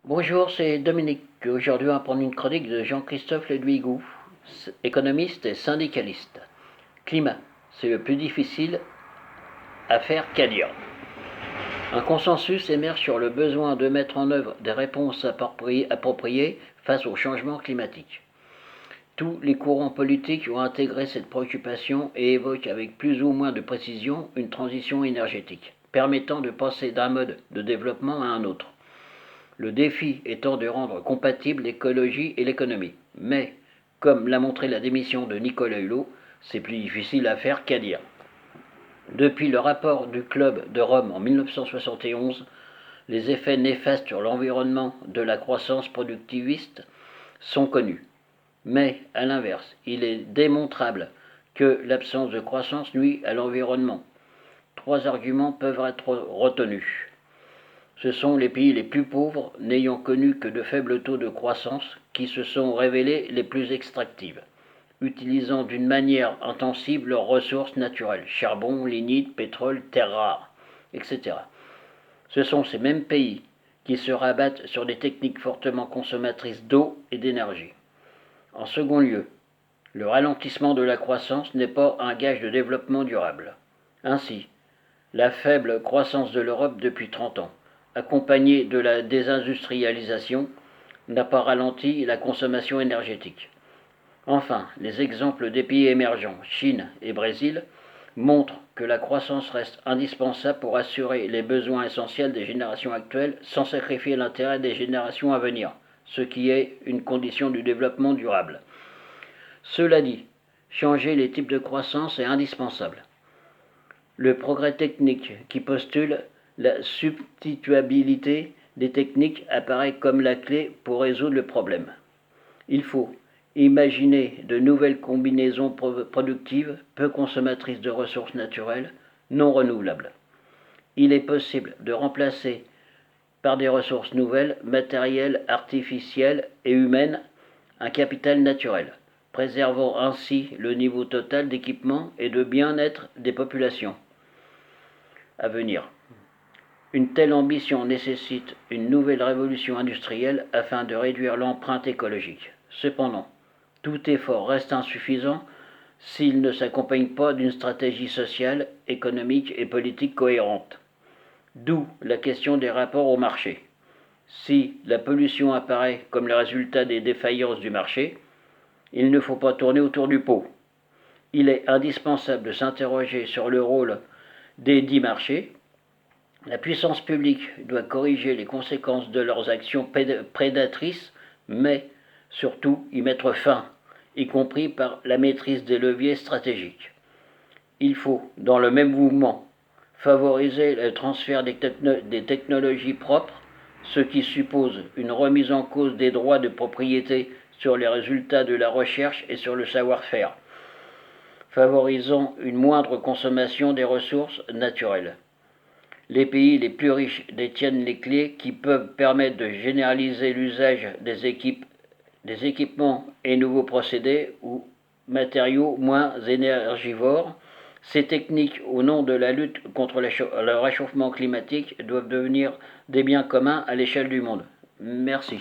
Bonjour, c'est Dominique. Aujourd'hui, on va prendre une chronique de Jean-Christophe Ledouigou, économiste et syndicaliste. Climat, c'est le plus difficile à faire qu'à dire. Un consensus émerge sur le besoin de mettre en œuvre des réponses appropriées face au changement climatique. Tous les courants politiques ont intégré cette préoccupation et évoquent avec plus ou moins de précision une transition énergétique, permettant de passer d'un mode de développement à un autre. Le défi étant de rendre compatibles l'écologie et l'économie. Mais, comme l'a montré la démission de Nicolas Hulot, c'est plus difficile à faire qu'à dire. Depuis le rapport du Club de Rome en 1971, les effets néfastes sur l'environnement de la croissance productiviste sont connus. Mais, à l'inverse, il est démontrable que l'absence de croissance nuit à l'environnement. Trois arguments peuvent être retenus. Ce sont les pays les plus pauvres, n'ayant connu que de faibles taux de croissance, qui se sont révélés les plus extractives, utilisant d'une manière intensive leurs ressources naturelles, charbon, lignite, pétrole, terres rares, etc. Ce sont ces mêmes pays qui se rabattent sur des techniques fortement consommatrices d'eau et d'énergie. En second lieu, le ralentissement de la croissance n'est pas un gage de développement durable. Ainsi, la faible croissance de l'Europe depuis 30 ans, accompagnée de la désindustrialisation, n'a pas ralenti la consommation énergétique. Enfin, les exemples des pays émergents, Chine et Brésil, montrent que la croissance reste indispensable pour assurer les besoins essentiels des générations actuelles sans sacrifier l'intérêt des générations à venir, ce qui est une condition du développement durable. Cela dit, changer les types de croissance est indispensable. Le progrès technique qui postule la substituabilité des techniques apparaît comme la clé pour résoudre le problème. Il faut imaginer de nouvelles combinaisons productives peu consommatrices de ressources naturelles non renouvelables. Il est possible de remplacer par des ressources nouvelles, matérielles, artificielles et humaines, un capital naturel, préservant ainsi le niveau total d'équipement et de bien-être des populations à venir. Une telle ambition nécessite une nouvelle révolution industrielle afin de réduire l'empreinte écologique. Cependant, tout effort reste insuffisant s'il ne s'accompagne pas d'une stratégie sociale, économique et politique cohérente. D'où la question des rapports au marché. Si la pollution apparaît comme le résultat des défaillances du marché, il ne faut pas tourner autour du pot. Il est indispensable de s'interroger sur le rôle des dits marchés. La puissance publique doit corriger les conséquences de leurs actions prédatrices, mais surtout y mettre fin, y compris par la maîtrise des leviers stratégiques. Il faut, dans le même mouvement, favoriser le transfert des technologies propres, ce qui suppose une remise en cause des droits de propriété sur les résultats de la recherche et sur le savoir-faire, favorisant une moindre consommation des ressources naturelles. Les pays les plus riches détiennent les clés qui peuvent permettre de généraliser l'usage des équipements et nouveaux procédés ou matériaux moins énergivores. Ces techniques, au nom de la lutte contre le réchauffement climatique, doivent devenir des biens communs à l'échelle du monde. Merci.